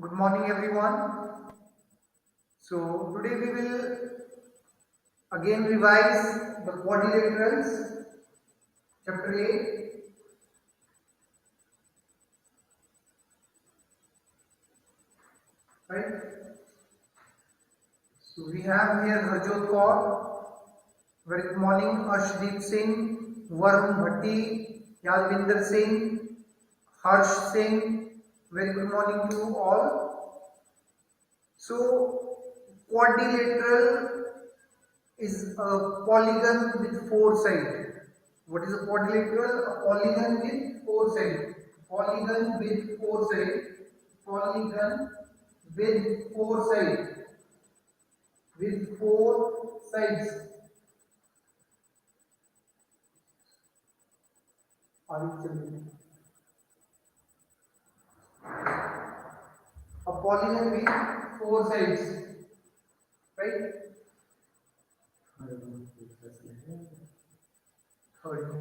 Good morning, everyone. So, today we will again revise the quadrilaterals, chapter 8, right? So, we have here Harjot Kaur, very good morning, Arshdeep Singh, Varun Bhatti, Yadvinder Singh, Harsh Singh, very good morning to all. So, quadrilateral is a polygon with four sides. What is a quadrilateral? A polygon with four sides. Polygon with four sides. Polygon with four sides. With four sides. A polygon with four sides. Right? Polygon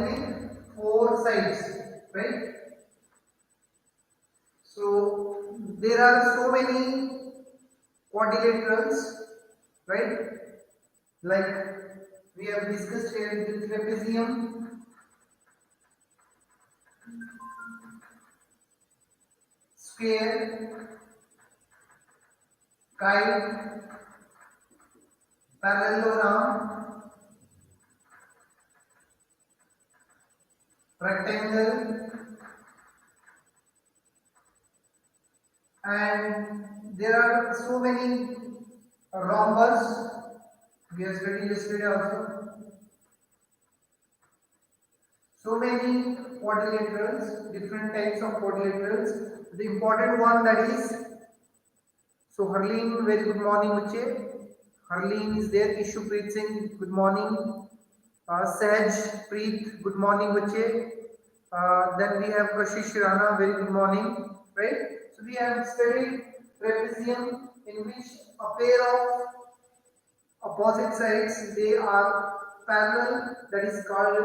with four sides. Right? So there are so many quadrilaterals, right? Like we have discussed here the trapezium, sphere, kite, parallelogram, rectangle, and there are so many rhombus. We have studied yesterday also. So many quadrilaterals, different types of quadrilaterals. The important one that is, so Harleen, very good morning, Uche. Harleen is there. Ishu Preet Singh, good morning. Sahaj Preet, good morning, Uche. Then we have Kashish Rana, very good morning. Right? So we have studied trapezium in which a pair of opposite sides they are parallel, that is called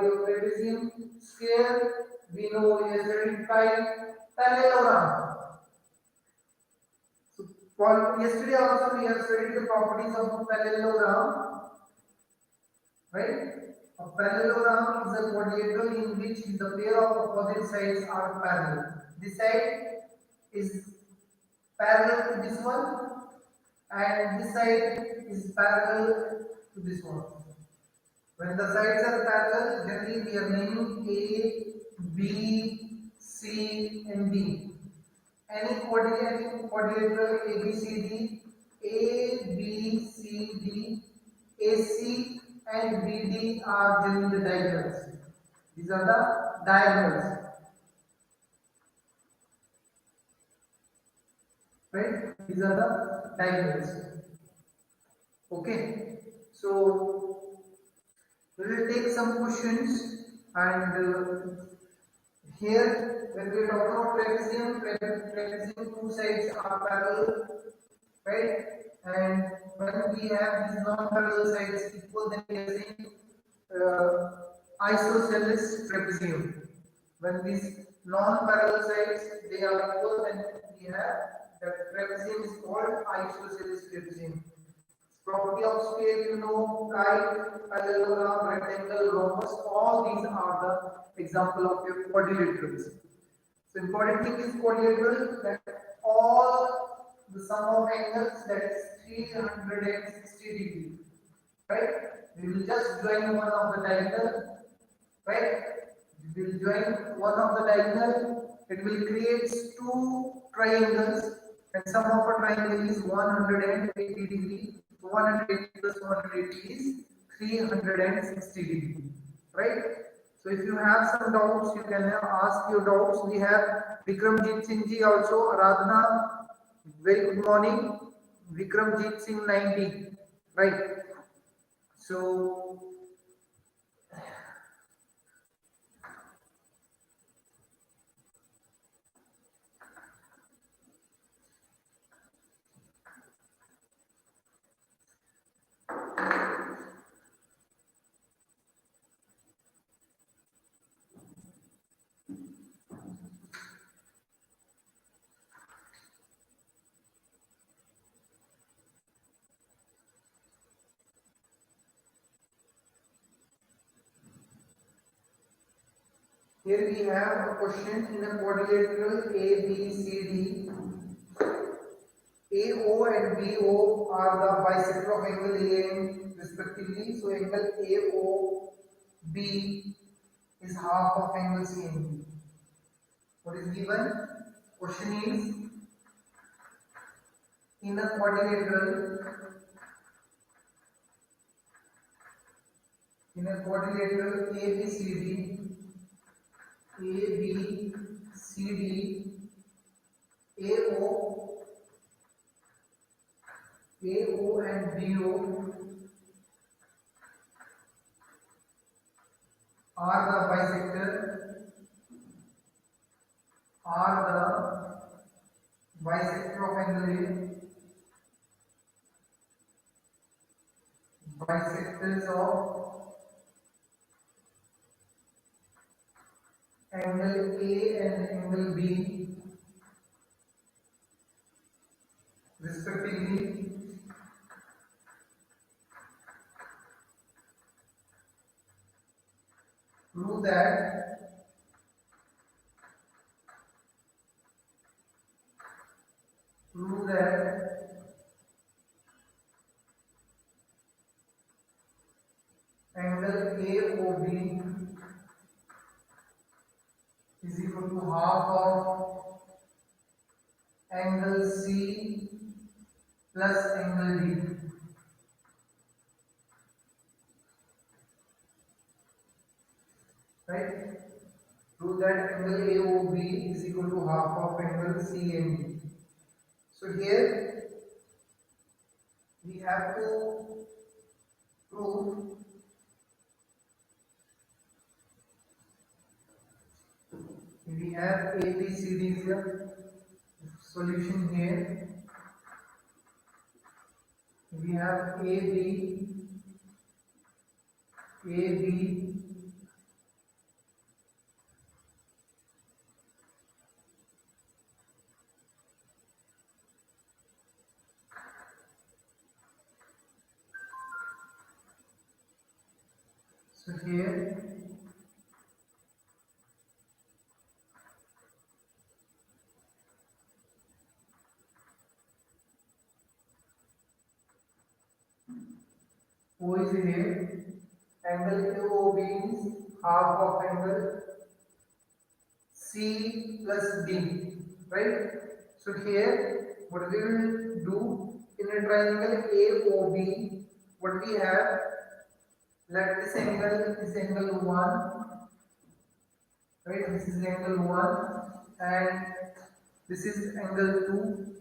your trapezium. Sphere, we know we have studied parallelogram. So yesterday also we have studied the properties of a parallelogram, right? A parallelogram is a quadrilateral in which the pair of opposite sides are parallel. This side is parallel to this one, and this side is parallel to this one. When the sides are parallel, generally we are naming A, B, C, and D. Any quadrilateral A, B, C, D, A, B, C, D, AC, and BD are generally the diagonals. These are the diagonals, right? These are the diagonals. Okay. So we will take some questions, and here when we talk about trapezium two sides are parallel, right? And when we have these non-parallel sides equal, then we are saying isosceles trapezium. When these non-parallel sides they are equal, then we have that trapezium is called isosceles trapezium. Property of sphere, you know, kite, parallelogram, rectangle, rhombus, all these are the example of your quadrilaterals. So important thing is quadrilateral, that all the sum of angles, that is 360 degree, right? We will just join one of the diagonal, right? We will join one of the diagonal. It will create two triangles, and sum of a triangle is 180 degree. 180 plus 180 is 360 degree, right? So if you have some doubts, you can ask your doubts. We have Vikramjit Singh ji also, Aradhana, very good morning. Vikramjit Singh 90, right? So Here we have a question in a quadrilateral ABCD. AO and BO are the bisector of angle AN respectively. So angle AOB is half of angle CNB. What is given? Question is in a quadrilateral ABCD AO and BO are the bisector of angle A, bisectors of angle A and angle B respectively. Prove that angle AOB is equal to half of angle C plus angle D. Right? Prove that angle AOB is equal to half of angle C and D. So here we have to prove we have ABCD is the solution here. We have AB, so here O is here, angle AOB is half of angle C plus D, right? So here what we will do in a triangle AOB, what we have, let this angle is angle 1, right? This is angle 1 and this is angle 2.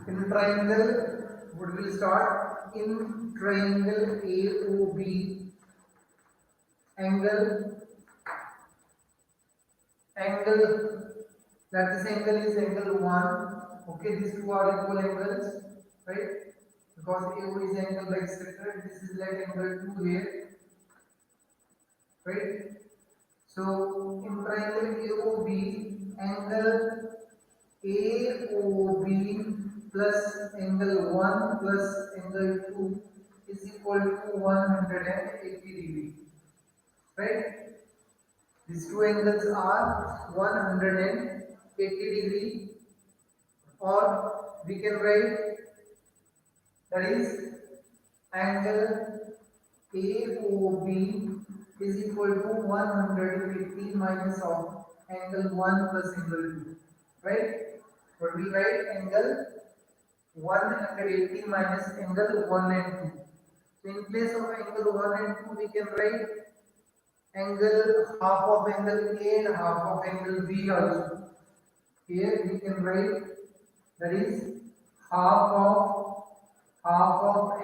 In triangle, what will start? In triangle AOB, angle, that this angle is angle 1. Okay, these two are equal angles, right? Because AO is angle bisector, this is like angle 2 here, right? So in triangle AOB, angle AOB plus angle 1 plus angle 2 is equal to 180 degree, right? These two angles are 180 degree, or we can write that is angle AOB is equal to 180 minus of angle 1 plus angle 2, right? What we write? Angle 180 minus angle 1 and 2. So in place of angle 1 and 2, we can write angle half of angle A and half of angle B also. Here we can write that is half of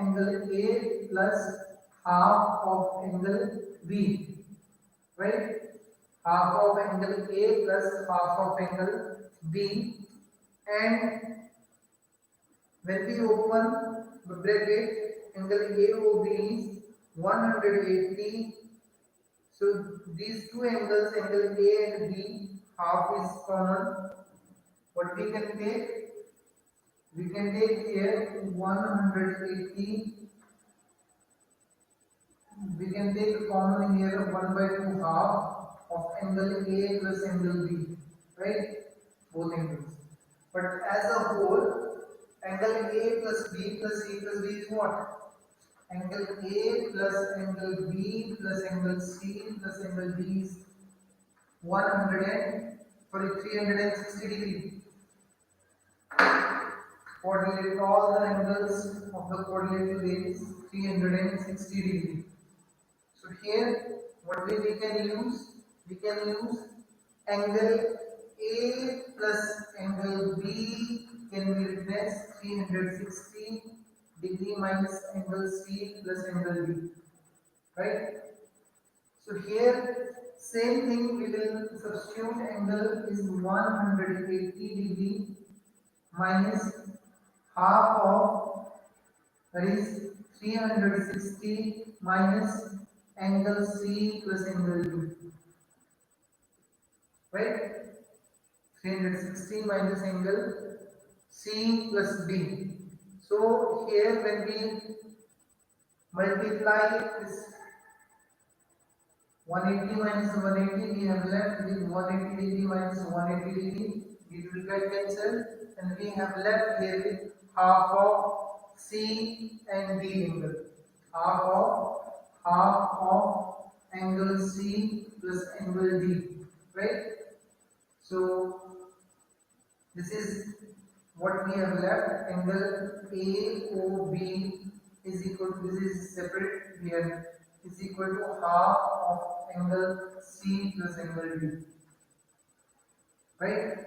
angle A plus half of angle B, right? Half of angle A plus half of angle B, and when we open the bracket, angle AOB is 180. So these two angles, angle A and B, half is common. What we can take? We can take here 180 we can take common here 1 by 2 half of angle A plus angle B, right? Both angles. But as a whole, angle A plus B plus C plus D is what? Angle A plus angle B plus angle C plus angle D is 360 degree. Quadrilateral, all the angles of the quadrilateral is 360 degree. So here, what we can use? We can use angle A plus angle B can be written as 360 degree minus angle C plus angle D, right? So here, same thing, we will substitute angle is 180 degree minus half of, that is 360 minus angle C plus angle D, right? 360 minus angle C plus D. So here when we multiply this 180 minus 180, we have left with 180 degree minus 180 degree, it will get cancelled, and we have left here with half of C and D angle. Half of angle C plus angle D, right? So this is what we have left. Angle AOB is equal to, this is separate here, is equal to half of angle C plus angle D, right?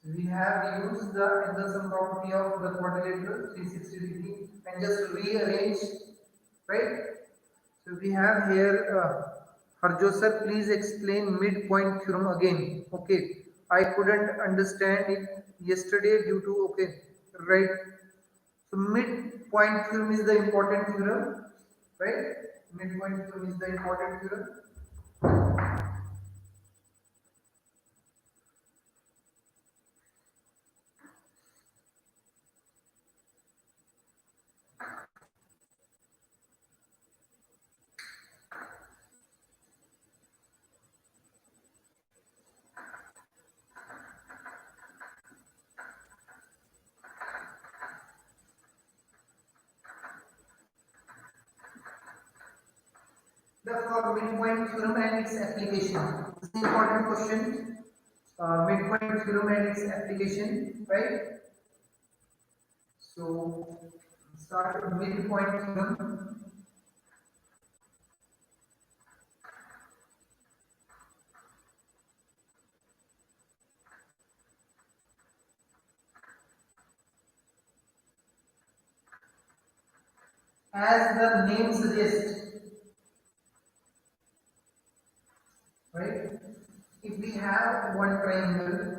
We have used the angle sum property of the quadrilateral 360 degree and just rearrange, right? So we have here Harjo sir, please explain midpoint theorem again. Okay, I couldn't understand it yesterday due to, okay, right? So midpoint theorem is the important theorem, right? Midpoint theorem is the important theorem. The midpoint theorem and its application. This is an important question. Midpoint theorem and its application, right? So start with midpoint theorem. As the name suggests, right? If we have one triangle,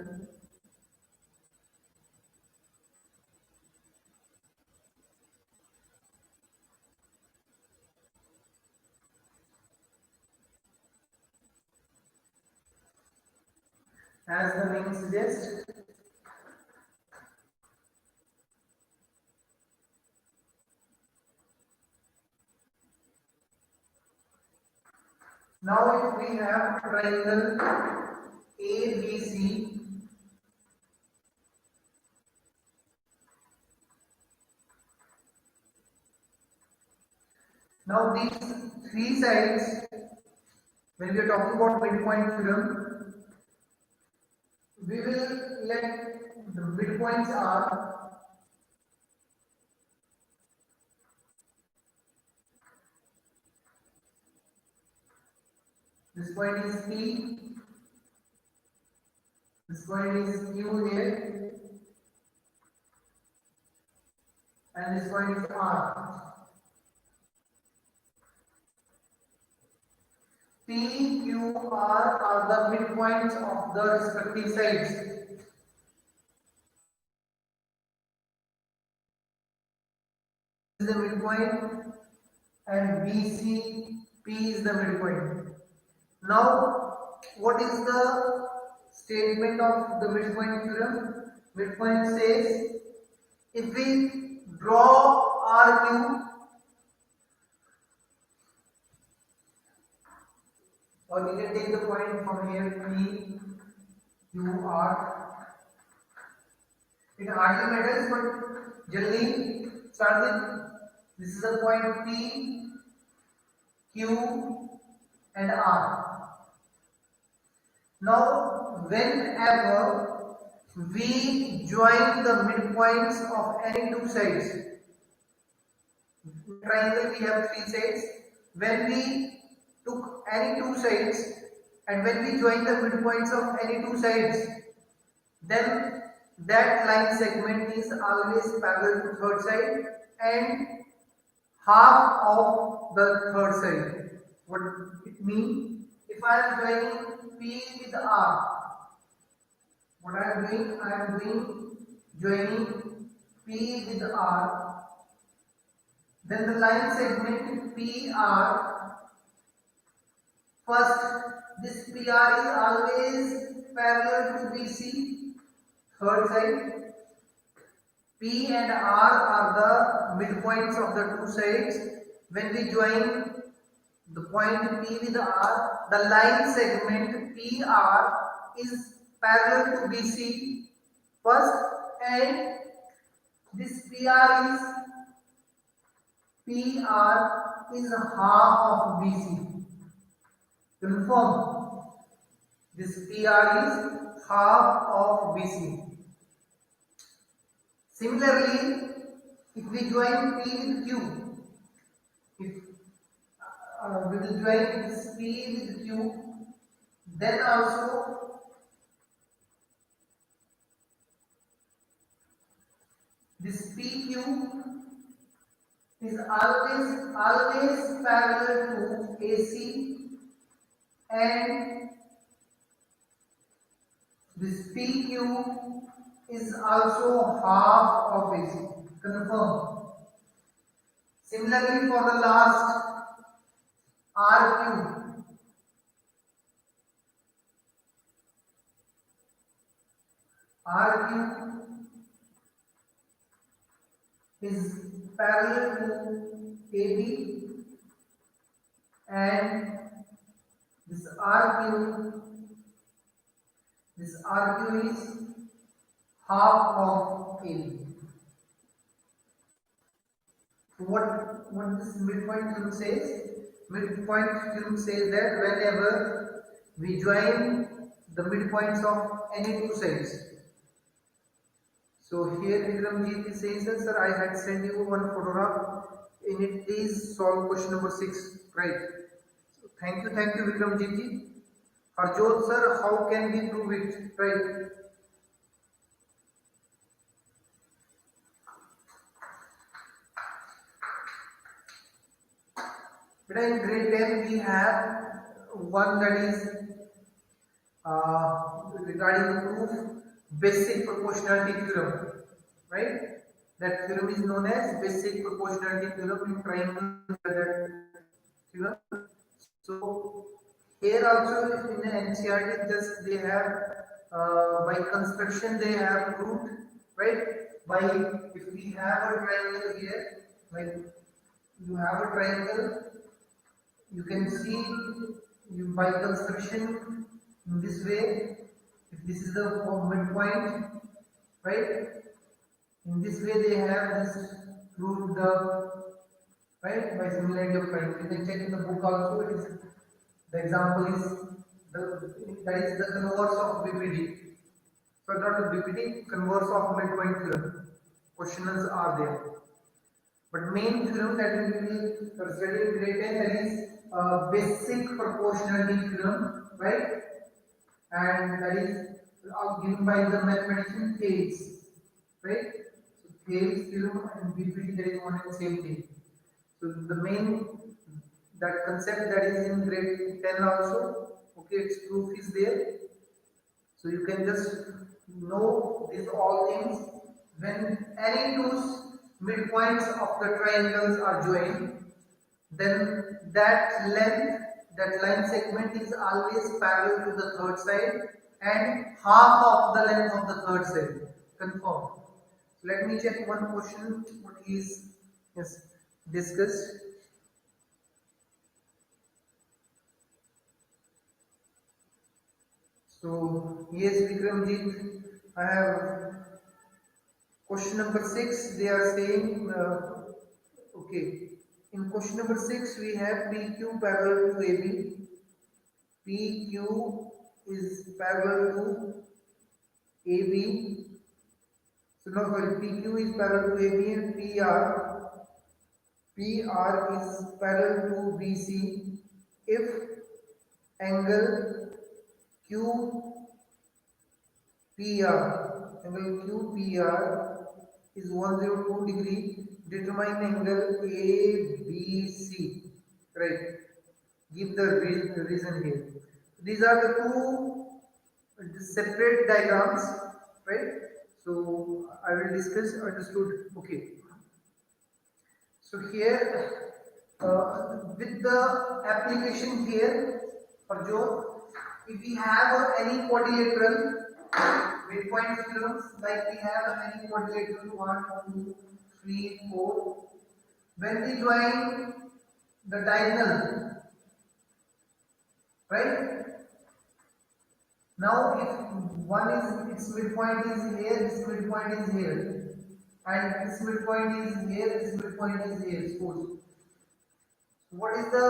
as the name suggests, now if we have triangle ABC, now these three sides, when we are talking about midpoint theorem, we will let the midpoints are this point is P, this point is Q here, and this point is R. P, Q, R are the midpoints of the respective sides. This is the midpoint, and BC, P is the midpoint. Now, what is the statement of the midpoint theorem? Midpoint says, if we draw RQ, or we can take the point from here P, Q, R. It hardly matters, but generally start with this is the point P, Q, and R. Now, whenever we join the midpoints of any two sides, triangle we have three sides. When we took any two sides and when we join the midpoints of any two sides, then that line segment is always parallel to third side and half of the third side. What it means? If I am joining P with R, what I am doing? I am doing joining P with R. Then the line segment PR, first this PR is always parallel to BC, third side. P and R are the midpoints of the two sides. When we join the point P with R, the line segment PR is parallel to BC first, and this PR is half of BC. Confirm. This PR is half of BC. Similarly, if we join P with Q, if we will join this P with Q, then also this PQ is always parallel to AC, and this PQ is also half of AC. Confirm. Similarly, for the last RQ, RQ is parallel to AB, and this RQ is half of AB. So what this midpoint theorem says? Midpoint theorem says that whenever we join the midpoints of any two sides. So here Vikramji is saying, sir, I had sent you one photograph. In it, please solve question number 6, right? So thank you Vikramji ji. Harjot sir, how can we prove it, right? But in grade 10 we have one that is regarding the proof basic proportionality theorem, right? That theorem is known as basic proportionality theorem in triangle theorem. So here also in the NCERT, just they have by construction they have proved, right? By if we have a triangle here, like you have a triangle, you can see by construction in this way. If this is the midpoint, right? In this way they have just proved the right by similarity of triangle. You can check in the book also. It is the example is that is the converse of BPD. So not the BPD, converse of midpoint theorem. Questions are there. But main theorem that we will study in grade 10, that is basic proportionality theorem, right? And that is given by the mathematician Thales, right? So Thales theorem and BPD, that is one and same thing. So the main that concept that is in grade 10 also, okay, its proof is there. So you can just know these all things. When any two midpoints of the triangles are joined, then that line segment is always parallel to the third side and half of the length of the third side. Confirm. So let me check one question what is discussed. So yes, Vikramjit, I have question number 6. They are saying, okay, in question number 6 we have PQ parallel to AB. PQ is parallel to AB. So no, sorry, PQ is parallel to AB and PR is parallel to BC if angle QPR is 102 degree. Determine angle ABC. Right. Give the reason here. These are the two separate diagrams, right? So I will discuss. Understood? Okay. So here, with the application here, Arjun, if we have any quadrilateral midpoint theorems, like we have any quadrilateral 1, 2, 3, 4, when we join the diagonal, right? Now, if one is its midpoint is here, this midpoint is here, and this midpoint is here, this midpoint is here. Suppose. What is the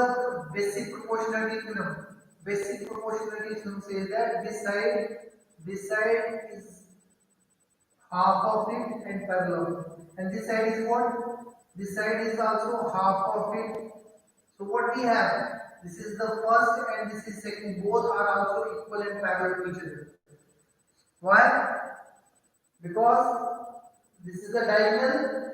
basic proportionality theorem? Basic proportionality theorem says that this side is half of it and parallel, and this side is what? This side is also half of it. So what we have? This is the first and this is second. Both are also equal and parallel to each other. Why? Because this is a diagonal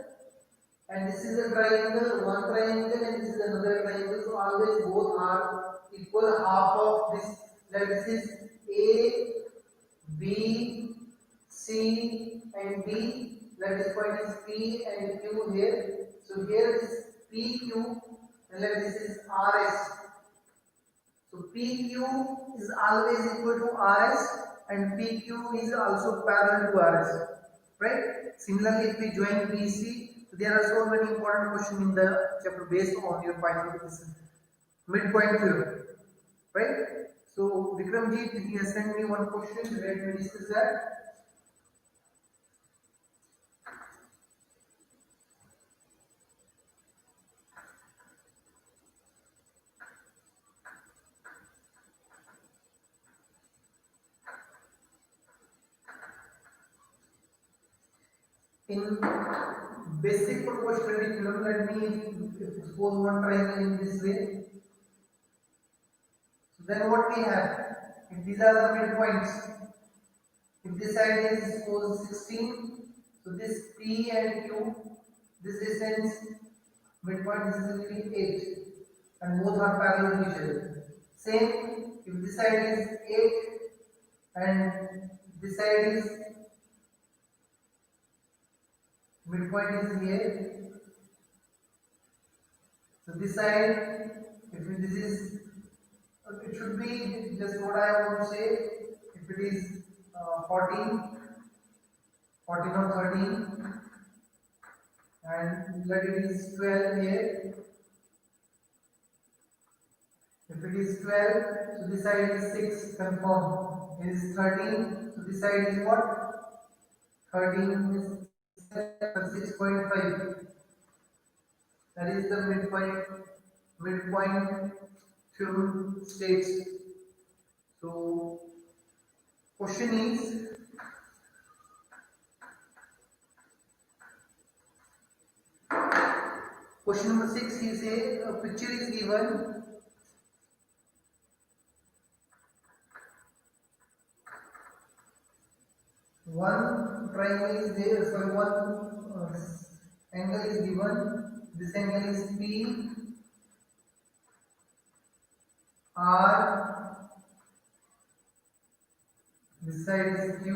and this is a triangle, one triangle and this is another triangle. So always both are equal, half of this. Like this is A, B, C and D. Like this point is P and Q here. So here is PQ and like this is RS. So PQ is always equal to RS and PQ is also parallel to RS. Right? Similarly, if we join BC, there are so many important questions in the chapter based on your bifurcation midpoint theorem. Right? So Vikramjit, he has sent me one question. Let me discuss that. In basic proportionality theorem, let me suppose one triangle in this way. So then what we have? If these are the midpoints, if this side is suppose 16, so this P and Q, this distance midpoint is will be 8, and both are parallel to each other. Same, if this side is 8 and this side is midpoint is here. So this side, if this is, it should be just what I want to say. If it is 14, 14 or 13, and let it is 12 here. If it is 12, so this side is 6, confirm. It is 13, so this side is what? 13 is 6.5. That is the midpoint theorem states. So question is, question number 6, he say a picture is given. One triangle is there, sorry, one angle is given. This angle is P, R, this side is Q,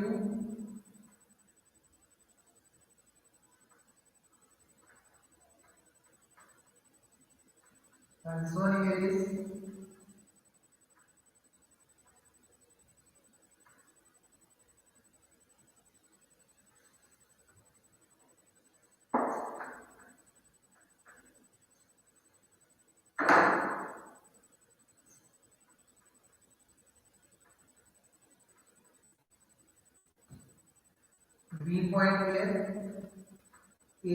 and this one here is B point here, A.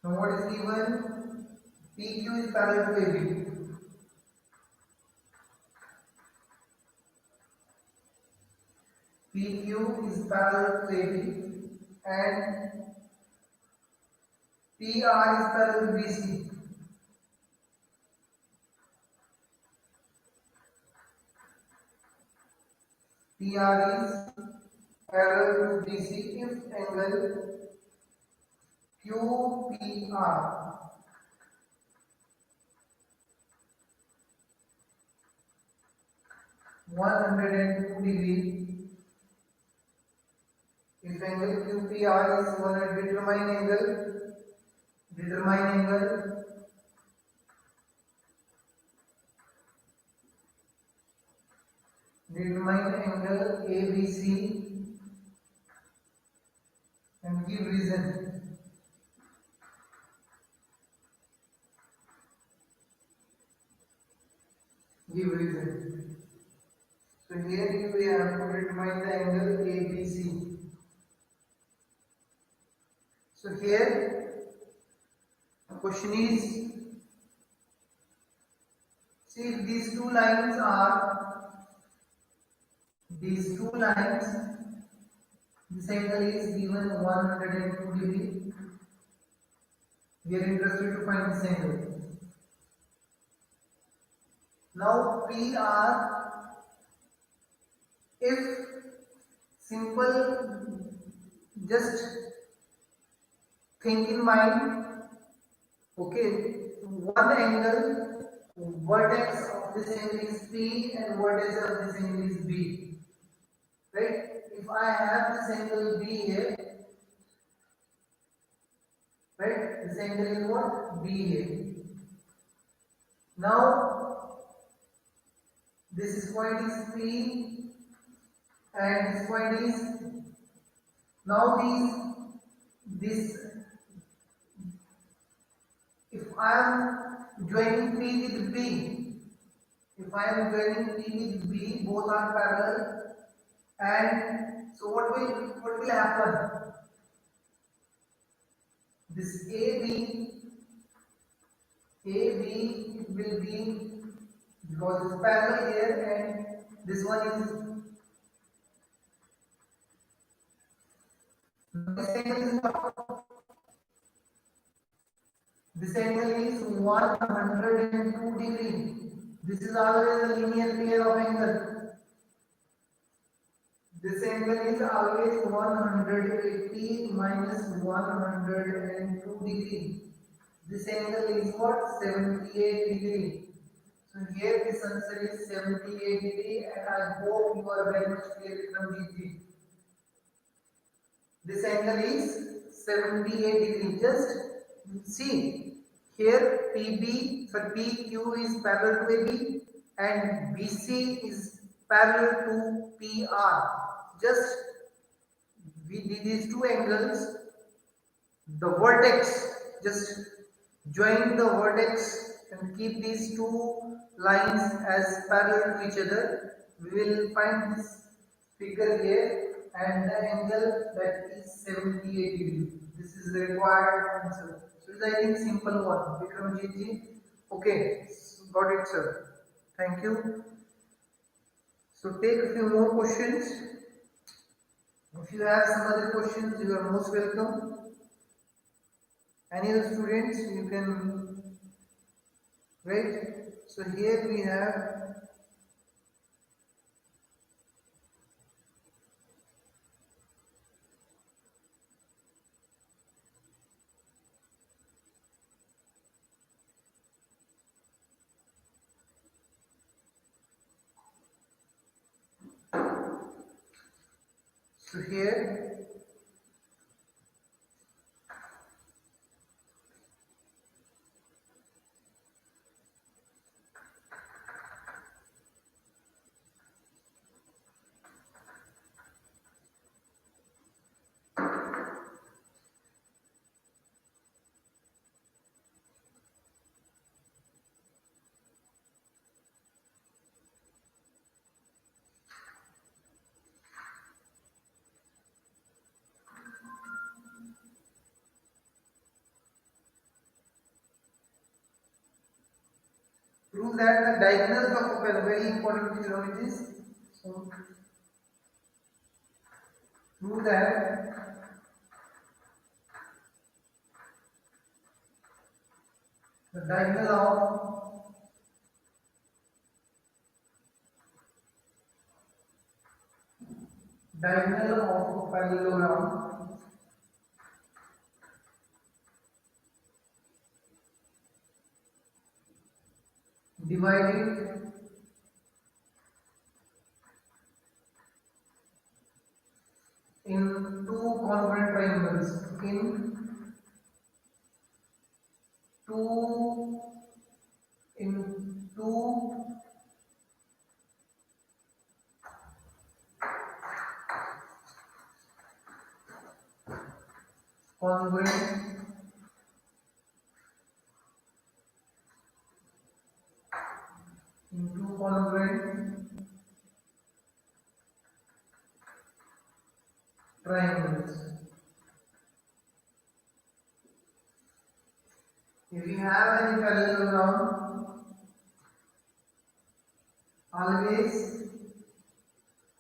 Now what is given? PQ is parallel to AB. PQ is parallel to AB and PR is parallel to BC. PR is parallel to BC if angle QPR 102 degree. If angle QPR is 100, determine angle ABC and give reason. So here we have to determine the angle ABC. So here the question is, see if these two lines, this angle is given 102 degree. We are interested to find this angle. Now PR, if simple, just think in mind, okay, one angle, vertex of this angle is P and vertex of this angle is B, right? If I have this angle B here, right, this angle is what? B here. Now this point is P and this point is, now this, if I am joining P with B, both are parallel, and so what will happen? This AB will be, because it's parallel here, and this one is, this angle is 102 degree. This is always a linear pair of angle. This angle is always 180 minus 102 degree. This angle is what? 78 degree. So here this answer is 78 degree, and I hope you are very much clear from DG. This angle is 78 degree. Just see here, PQ is parallel to AB and BC is parallel to PR. Just we did these two angles, the vertex, just join the vertex and keep these two lines as parallel to each other. We will find this figure here and the angle that is 78 degree. This is the required answer. So it's, I think, simple one. Vikramjit ji. Okay, got it, sir. Thank you. So take a few more questions. If you have some other questions, you are most welcome. Any other students, you can write. So here we have here prove that the diagonals of a very important theorem is so prove that the diagonal of a parallelogram divided in two congruent triangles in two congruent triangles. If you have any parallelogram, always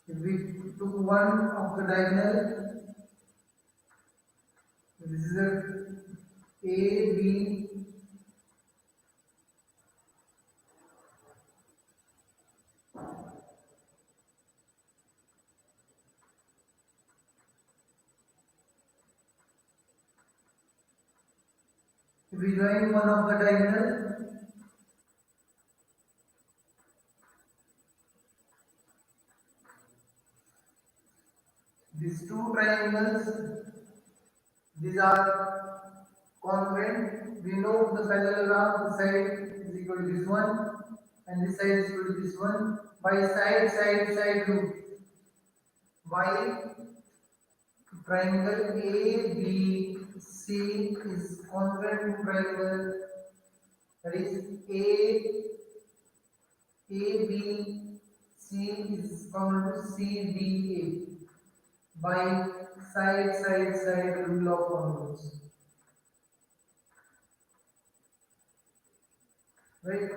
if we took one of the diagonal, this is A, B, if we join one of the diagonal, these two triangles, these are congruent. We know the parallelogram, this side is equal to this one and this side is equal to this one by side rule. By triangle ABC is congruent to triangle, that is ABC is congruent to CBA by side rule of congruence. Right?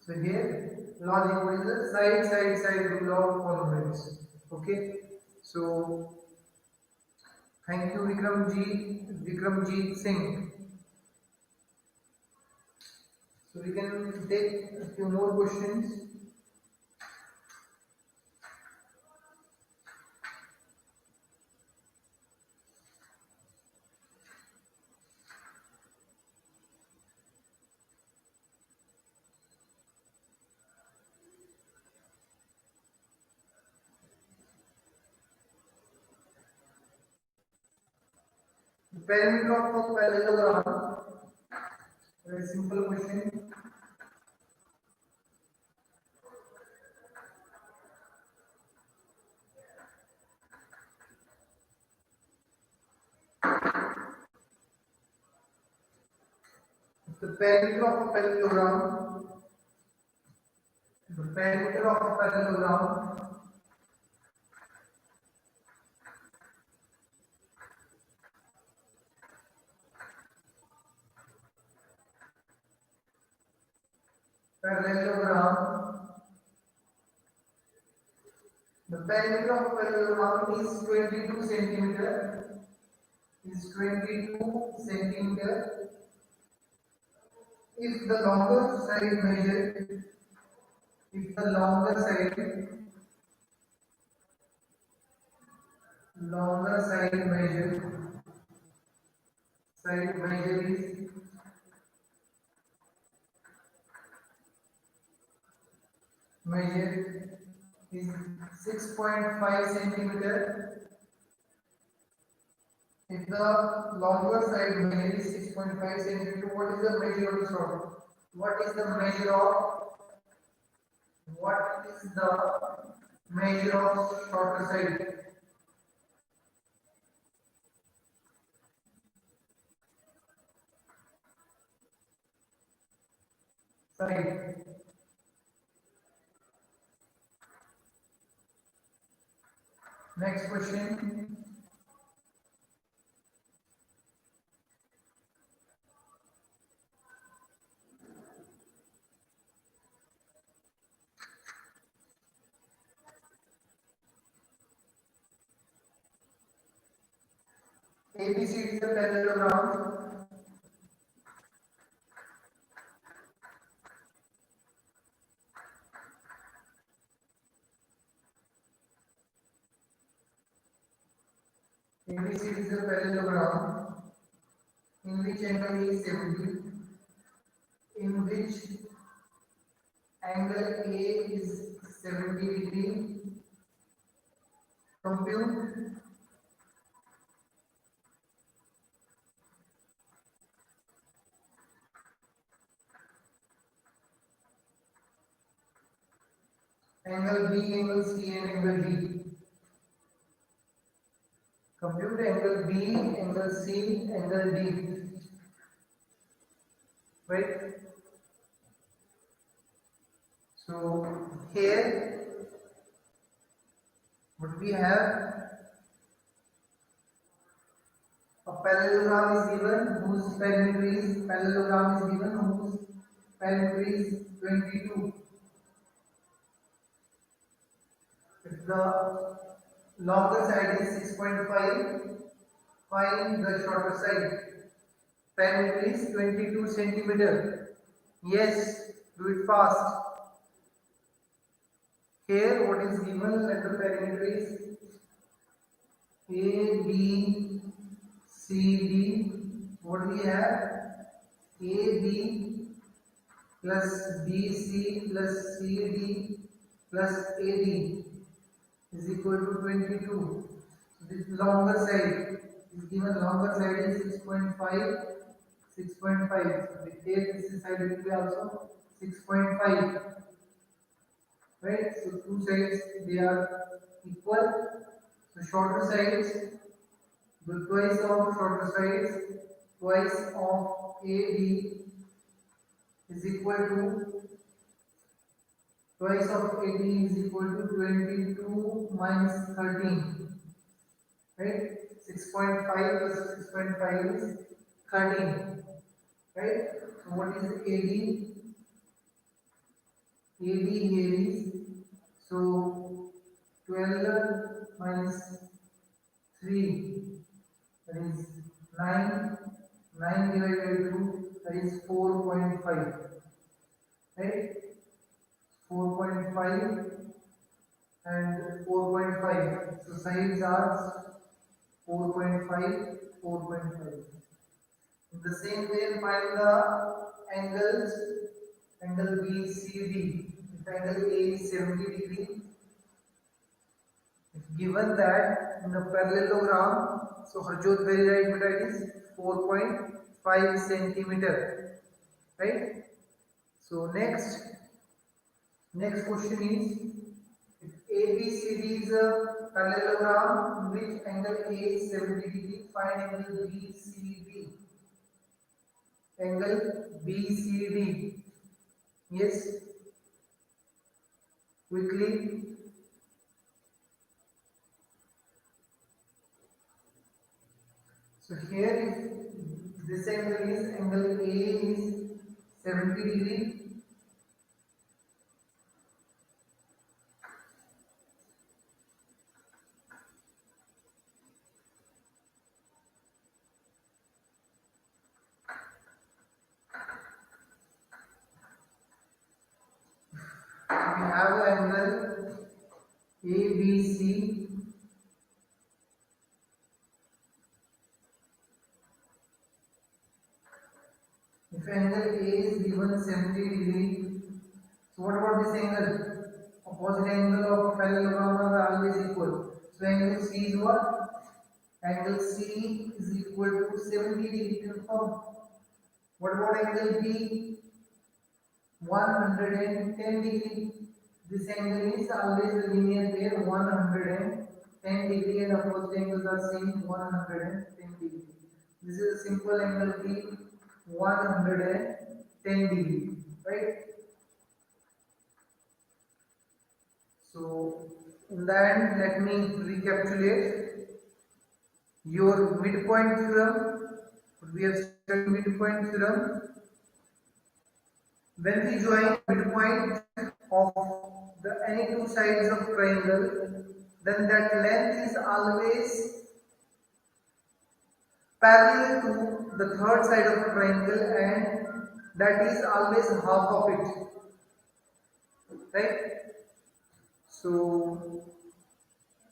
So here logic, what is the side rule of congruence? Okay. So thank you Vikramjit Singh. So we can take a few more questions. The perimeter of a parallelogram, very simple question. The perimeter of a parallelogram, the perimeter of a parallelogram is 22 centimeter. If the longer side measure is 6.5 centimeter. If the longer side measure is 6.5 centimeter, what is the measure of the short? What is the measure of shorter side? Next question. ABC is a parallelogram. ABC is a parallelogram in which angle is 70, in which angle A is 70 degree. Compute angle B, angle C, and angle D. Compute angle B, angle C, angle D. Right? So here what we have, a parallelogram is given whose perimeter is, parallelogram is given whose perimeter is 22. If the longer side is 6.5, find the shorter side. Perimeter is 22 centimeter. Yes, do it fast. Here what is given, let the perimeter is A, B, C, D. What we have? A, B plus BC plus CD plus AD is equal to 22. This longer side is given, longer side is 6.5, 6.5. So we take this side will be also 6.5. Right? So two sides they are equal. So shorter sides, the twice of shorter sides, twice of AB is equal to, twice of 80 is equal to 22 minus 13, right? 6.5 plus 6.5 is 13, right? So what is AD? AD here is, so 12 minus 3, that is 9, 9 divided by 2, that is 4.5, right? 4.5 and 4.5. So sides are 4.5, 4.5. In the same way, find the angles, angle BCD. If angle A is 70 degree, if given that in a parallelogram, so Harjot very right beta is 4.5 centimeter, right? So next question is, if ABCD is a parallelogram in which angle A is 70 degree, find angle BCD. Angle BCD. Yes, quickly. So here if this angle is, angle A is 70 degree. We have angle ABC. If angle A is given 70 degree, so what about this angle? Opposite angle of parallelogram are always equal. So angle C is what? Angle C is equal to 70 degree, confirm. What about angle B? 110 degree. This angle is always the linear pair 110 degree, and opposite angles are same 110 degree. This is a simple angle B, 110 degree, right? So in the end, let me recapitulate your midpoint theorem. We have studied midpoint theorem. When we join midpoint of the any two sides of triangle, then that length is always parallel to the third side of a triangle, and that is always half of it, right? So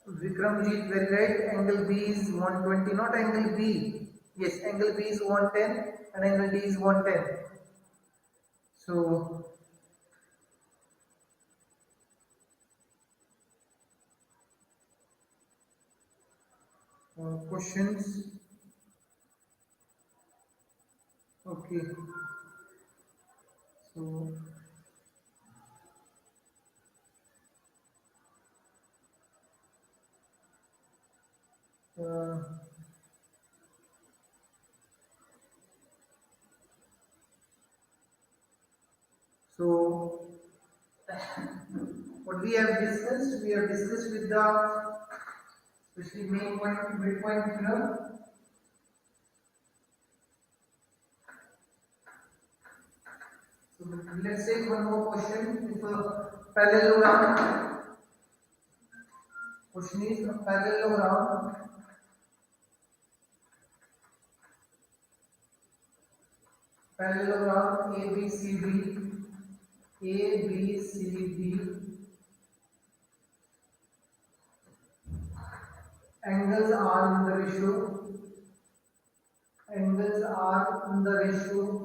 Vikramjit, very right. Angle B is 120, not angle B. Yes, angle B is 110 and angle D is 110. So questions. Okay. So uh, so what we have discussed with the especially main point, midpoint theorem. So let's take one more question. If a parallelogram, question is a parallelogram ABCD, angles are in the ratio, angles are in the ratio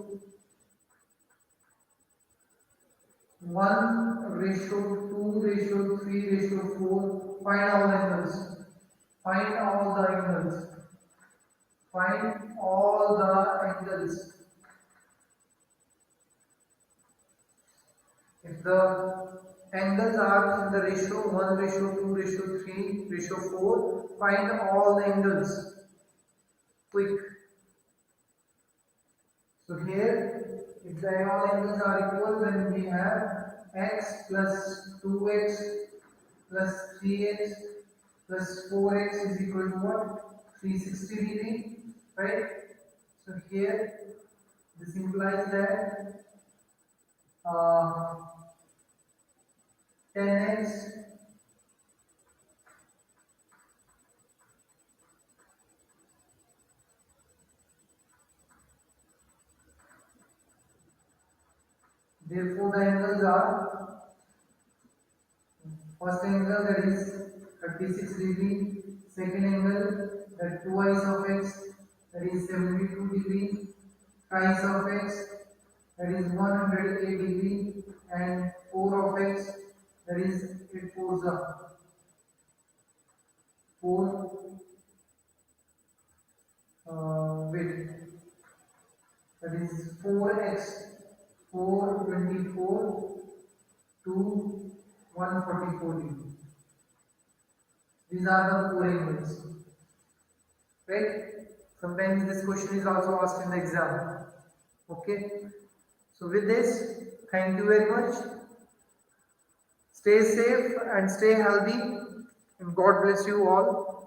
1 ratio 2 ratio 3 ratio 4. Find all the angles. Find all the angles. Find all the angles. If the angles are in the ratio 1 ratio 2 ratio 3 ratio 4, find all the angles. Quick. So here, if the all angles are equal, then we have x plus 2x plus 3x plus 4x is equal to what? 360 degree, right? So here, this implies that 10x therefore the angles are first angle that is 36 degree, second angle that twice of x that is 72 degree, thrice of x that is 108 degree, and 4 of x that is 8 fours are 4 wait, that is 4x 424 to 144 degree. These are the four angles, right? Sometimes this question is also asked in the exam. Okay. So with this, thank you very much. Stay safe and stay healthy, and God bless you all.